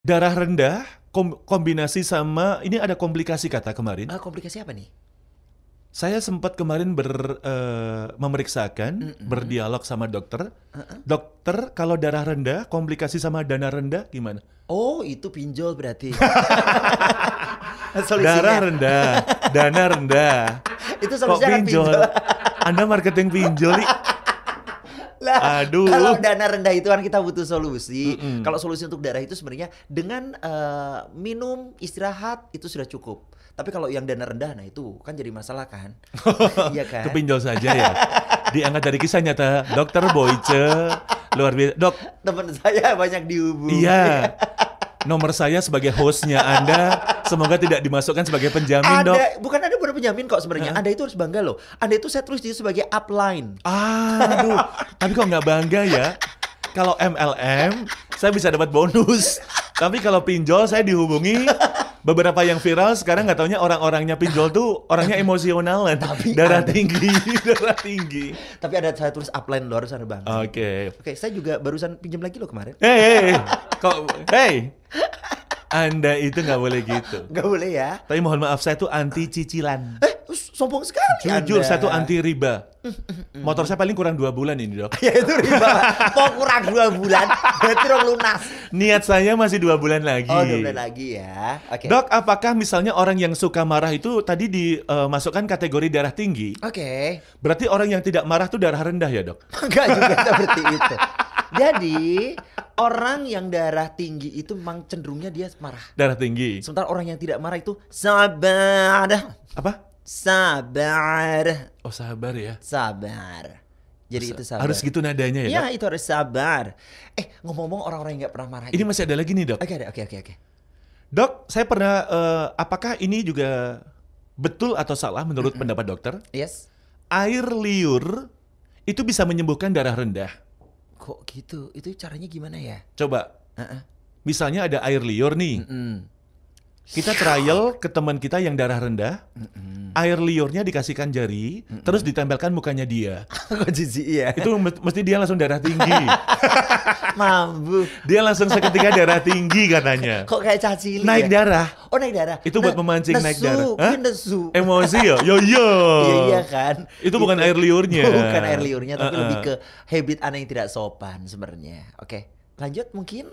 Darah rendah kombinasi sama ini ada komplikasi kata kemarin. Komplikasi apa nih? Saya sempat kemarin memeriksakan, berdialog sama dokter. Dokter, kalau darah rendah, komplikasi sama dana rendah gimana? Oh, itu pinjol berarti. Darah rendah, dana rendah. Itu Kok solusinya kan pinjol? pinjol. Anda marketing pinjol nih. Lah, Aduh. kalau dana rendah itu kan kita butuh solusi. Kalau solusi untuk darah itu sebenarnya dengan minum, istirahat itu sudah cukup. Tapi kalau yang dana rendah, nah itu kan jadi masalah kan? Iya kan? Kepinjol saja ya. Diangkat dari kisah nyata Dokter Boyce, luar biasa. Dok, Teman saya banyak dihubungi. iya. Nomor saya sebagai hostnya Anda, semoga tidak dimasukkan sebagai penjamin, Dok. Bukan Anda bukan penjamin kok sebenarnya. Anda itu harus bangga loh. Anda itu saya tulis di sebagai upline. Aduh, tapi kok nggak bangga ya? Kalau MLM, saya bisa dapat bonus. Tapi kalau pinjol, saya dihubungi. Beberapa yang viral sekarang nggak taunya orang-orangnya pinjol tuh orangnya emosionalan, darah tinggi, darah tinggi. Tapi ada saya tulis upline loh, harus Anda bangga. Oke. Oke, saya juga barusan pinjam lagi loh kemarin. Hey, Anda itu nggak boleh gitu. Nggak boleh ya. Tapi mohon maaf, saya tuh anti cicilan. Sombong sekali Jujur, Anda. saya tuh anti riba. Motor saya paling kurang 2 bulan ini, Dok. Ya itu riba. Mau kurang 2 bulan, berarti dong lunas. Niat saya masih 2 bulan lagi. Oh, 2 bulan lagi ya. Oke. Dok, apakah misalnya orang yang suka marah itu tadi dimasukkan kategori darah tinggi? Oke. Berarti orang yang tidak marah tuh darah rendah ya, Dok? Enggak juga seperti itu. Jadi, orang yang darah tinggi itu memang cenderungnya dia marah. Darah tinggi. Sementara orang yang tidak marah itu sabar. Apa? Sabar. Oh, sabar ya. Sabar. Jadi itu sabar. Harus gitu nadanya ya, Ya, Dok? itu harus sabar. Ngomong-ngomong orang-orang yang nggak pernah marah. Ini masih ada lagi nih, Dok. Oke. Dok, saya pernah, apakah ini juga betul atau salah menurut pendapat dokter? Yes. Air liur itu bisa menyembuhkan darah rendah. Kok gitu? Itu caranya gimana ya? Coba, misalnya ada air liur nih. Kita trial ke teman kita yang darah rendah. Air liurnya dikasihkan jari, terus ditempelkan mukanya dia. Kok jijik ya? Itu mesti dia langsung darah tinggi. Mambu. Dia langsung seketika darah tinggi katanya. Kok kayak caci Naik darah. Oh, naik darah. Itu buat memancing naik darah. Hah? Nesu. Emosi ya? Yo. Iya kan. Itu bukan air liurnya. Bukan air liurnya, tapi lebih ke habit Anda yang tidak sopan sebenarnya. Oke, lanjut mungkin.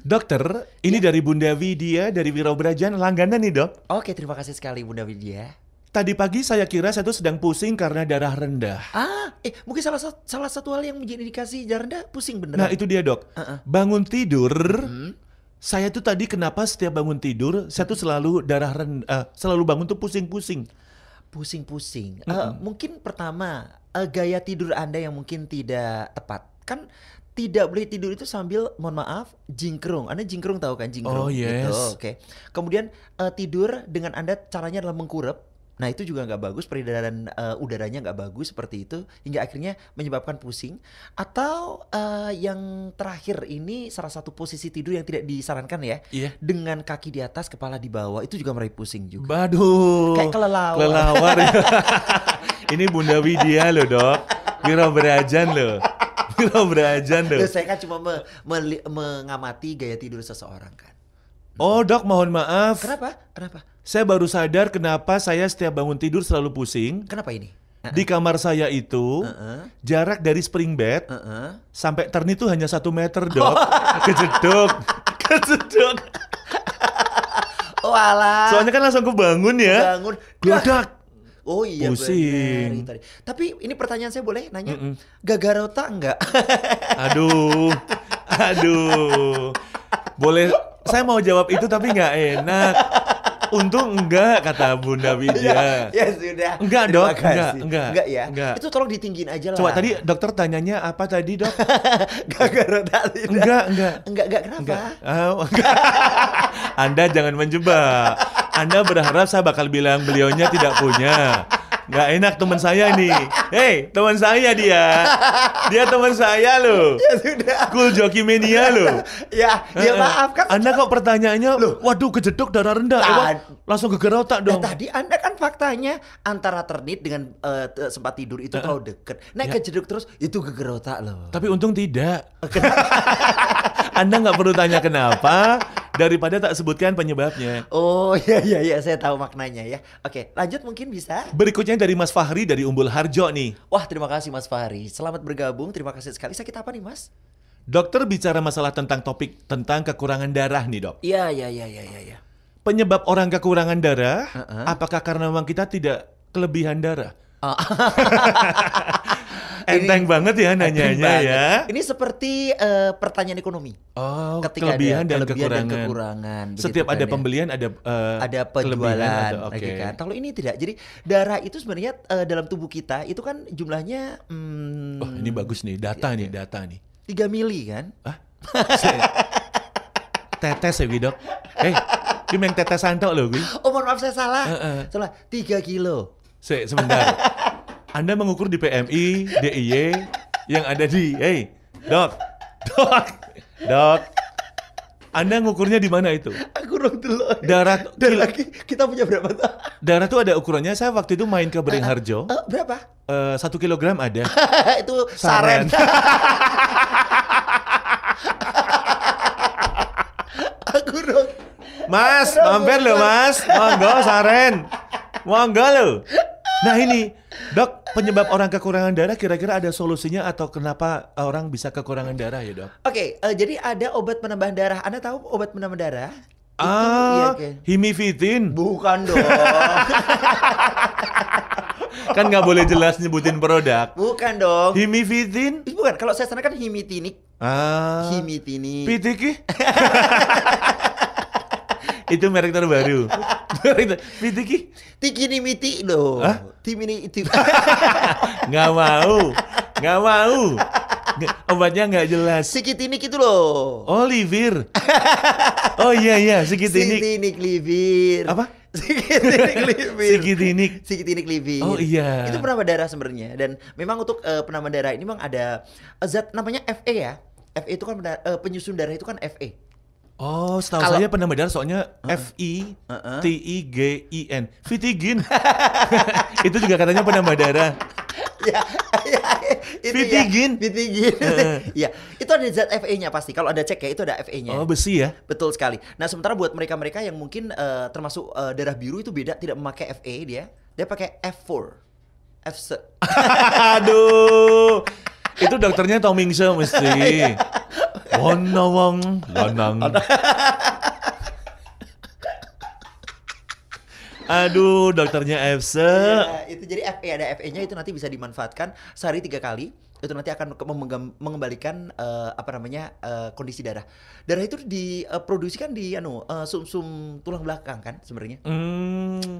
Dokter, ini dari Bunda Widya dari Wirau Brajan, langganan nih, Dok. Oke, terima kasih sekali Bunda Widya. Tadi pagi saya kira saya tuh sedang pusing karena darah rendah. Mungkin salah satu hal yang menjadi indikasi darah rendah pusing beneran. Nah, itu dia, Dok. Bangun tidur, saya tuh tadi kenapa setiap bangun tidur, saya tuh selalu selalu bangun tuh pusing-pusing. Pusing-pusing. Mungkin pertama, gaya tidur Anda yang mungkin tidak tepat. Kan tidak boleh tidur itu sambil, mohon maaf, jingkrung. Anda jingkrung tahu kan, jingkrung? Oh, yes. Gitu, oke. Kemudian tidur dengan Anda caranya adalah mengkurep. Nah, itu juga nggak bagus, peredaran udaranya nggak bagus seperti itu, hingga akhirnya menyebabkan pusing. Atau yang terakhir ini salah satu posisi tidur yang tidak disarankan ya, dengan kaki di atas, kepala di bawah, itu juga meraih pusing juga. Baduh. Kayak kelelawar. Kelelawar. Ini Bunda Widya loh, Dok. Wirau Brajan loh. Saya kan cuma mengamati gaya tidur seseorang kan. Oh, Dok, mohon maaf. Kenapa? Saya baru sadar kenapa saya setiap bangun tidur selalu pusing. Kenapa ini? Di kamar saya itu jarak dari spring bed sampai turn itu hanya 1 meter, Dok. Kejedok. Oh alah. Soalnya kan langsung kebangun ya. Bangun. Glodak. Oh iya, pusing. benar. Tapi ini pertanyaan saya boleh nanya? Gagarota enggak? Aduh. Boleh, saya mau jawab itu tapi nggak enak. Untung enggak, kata Bunda Widya. Ya sudah. Enggak, Dok. Enggak ya. Enggak. Itu tolong ditinggiin aja lah. Coba tadi dokter tanyanya apa tadi, Dok? Gagarota. Enggak. Enggak, kenapa? Enggak. Anda jangan menjebak. Anda berharap saya bakal bilang beliaunya tidak punya. Nggak enak teman saya nih. Hei, teman saya dia. Dia teman saya loh. Ya sudah. Cool Joki Mania loh. Ya maaf kan. Anda kok pertanyaannya, waduh kejedok darah rendah. Langsung geger otak dong. Tadi Anda kan faktanya antara ternit dengan sempat tidur itu terlalu deket. Kejedok terus itu geger otak loh. Tapi untung tidak. Anda nggak perlu tanya kenapa. daripada tak sebutkan penyebabnya. Oh iya saya tahu maknanya ya. Oke, lanjut mungkin bisa. Berikutnya dari Mas Fahri dari Umbul Harjo nih. Wah, terima kasih Mas Fahri. Selamat bergabung. Terima kasih sekali. Sakit apa nih, Mas? Dokter bicara masalah tentang topik tentang kekurangan darah nih, Dok. Iya. Penyebab orang kekurangan darah, apakah karena memang kita tidak kelebihan darah? Oh. Enteng banget ya nanyanya ya. Ini seperti pertanyaan ekonomi. Oh, Ketika kelebihan ada dan kelebihan kekurangan. dan kekurangan. Setiap begitu ada kan ya. pembelian ada Ada kelebihan penjualan, atau- oke. lagi kan. Kalau ini tidak. Jadi darah itu sebenarnya dalam tubuh kita itu kan jumlahnya Oh, ini bagus nih, data nih. 3 mili kan? Hah? Tetes ya, Dok. Ini yang tetes santok loh, gue. Oh, mohon maaf saya salah. Heeh. Salah. 3 kilo. Sebentar. Anda mengukur di PMI, DIY yang ada di, Dok. Anda ngukurnya di mana itu? Aku rong dulu. Darah Kita punya berapa tuh? darah tuh ada ukurannya. Saya waktu itu main ke Beringharjo. Berapa? 1 kilogram ada. Itu Saren. Aku dong. Mas, mampir loh Mas. Monggo Saren. Monggo loh. Nah ini, Dok, penyebab orang kekurangan darah kira-kira ada solusinya atau kenapa orang bisa kekurangan darah ya, Dok? Oke, jadi ada obat penambah darah. Anda tahu obat penambah darah? Ah, oke. Himivitin. Bukan dong. Kan nggak boleh jelas nyebutin produk. Bukan dong. Himivitin. Bukan, kalau saya sana kan himitinik. Ah. Himitinik. Pitiki. Itu merek terbaru. Pitiki. Tikinimiti loh. Hah? Timini itu. Nggak mau. Obatnya nggak jelas. Sikitinik itu loh. Oh, livir. Oh iya, sikitinik. Sikitinik livir. Apa? Sikitinik livir. Sikitinik. Sikitinik livir. Oh iya. Itu penambah darah sebenarnya. Dan memang untuk penambah darah ini memang ada zat namanya Fe ya. Fe itu kan penyusun darah itu kan Fe. Oh, setahu Kalau- saya penambah darah soalnya FITIGIN. Vitigin. Itu juga katanya penambah darah. ya, itu Vitigin. ya. Vitigin. Ya, itu ada zat Fe-nya pasti. Kalau ada cek ya, itu ada Fe-nya. Oh, besi ya. Betul sekali. Nah, sementara buat mereka-mereka yang mungkin termasuk darah biru itu beda, tidak memakai Fe dia pakai F4. Aduh. Itu dokternya Tomingse mesti. Wonowong, lanang. Aduh, dokternya Fse. Ya, itu jadi Fe ada Fe-nya itu nanti bisa dimanfaatkan sehari 3 kali. Itu nanti akan mengembalikan kondisi darah. Darah itu diproduksikan di sumsum tulang belakang kan sebenarnya.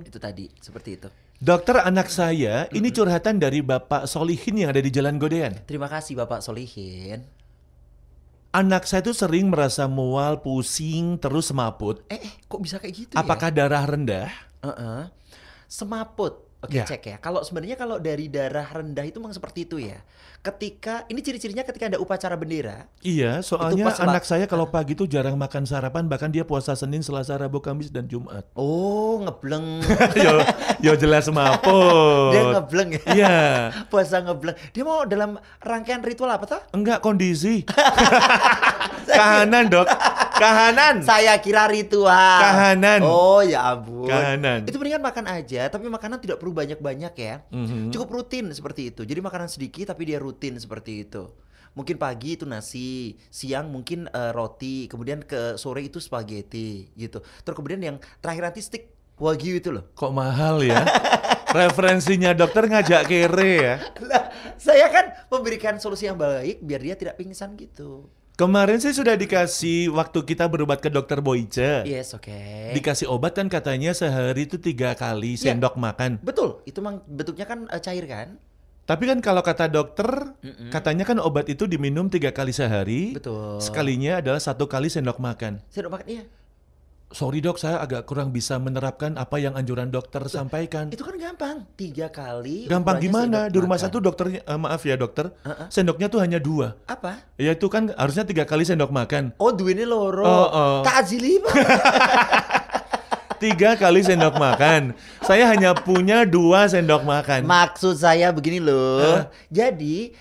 Itu tadi seperti itu. Dokter, anak saya ini curhatan dari Bapak Solihin yang ada di Jalan Godean. Terima kasih Bapak Solihin. Anak saya tuh sering merasa mual, pusing, terus semaput. Kok bisa kayak gitu Apakah darah rendah? ya? Semaput. Oke, Ya. cek ya. Kalau dari darah rendah itu memang seperti itu ya. Ini ciri-cirinya ketika ada upacara bendera. Iya, soalnya pas anak saya kalau pagi tuh jarang makan sarapan, bahkan dia puasa Senin, Selasa, Rabu, Kamis, dan Jumat. Oh, ngebleng. yo jelas semaput. Dia ngebleng ya. Iya. Puasa ngebleng. Dia mau dalam rangkaian ritual apa toh? Enggak, kondisi. Kahanan, Dok. Kahanan. Saya kira ritual. Kahanan. Oh, ya ampun. Kahanan. Itu mendingan makan aja, tapi makanan tidak perlu banyak-banyak ya. Cukup rutin seperti itu. Jadi makanan sedikit tapi dia rutin seperti itu. Mungkin pagi itu nasi, siang mungkin roti, kemudian ke sore itu spaghetti gitu. Terus kemudian yang terakhir nanti steak wagyu itu loh. Kok mahal ya? Referensinya dokter ngajak kere ya. Lah, saya kan memberikan solusi yang baik biar dia tidak pingsan gitu. Kemarin sih sudah dikasih waktu kita berobat ke dokter Boyce. Yes, oke. Dikasih obat kan katanya sehari itu 3 kali sendok makan. Betul, itu memang bentuknya kan cair kan? Tapi kan kalau kata dokter, katanya kan obat itu diminum 3 kali sehari. Betul. Sekalinya adalah 1 kali sendok makan. Sendok makan iya. Sorry dok, saya agak kurang bisa menerapkan apa yang anjuran dokter sampaikan. Itu kan gampang, 3 kali. Gampang ukurannya gimana? sendok Di rumah makan. satu dokternya, maaf ya dokter, sendoknya tuh hanya 2. Apa? Ya itu kan harusnya 3 kali sendok makan. Oh, duwene loro. Oh, oh. Takjili Pak. 3 kali sendok makan. Saya hanya punya 2 sendok makan. Maksud saya begini loh. Jadi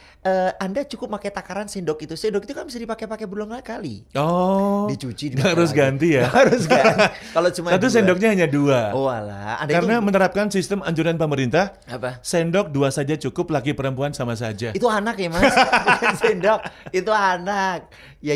Anda cukup pakai takaran sendok itu. Sendok itu kan bisa dipakai berulang-kali. Oh, Dicuci, nggak harus dipakai lagi. ganti ya? Nggak harus ganti. Kalau cuma Satu 2. sendoknya hanya 2. Oh alah, Anda Karena itu menerapkan sistem anjuran pemerintah, apa? sendok 2 saja cukup, laki perempuan sama saja. Itu anak ya Mas, bukan sendok. Itu anak. Ya.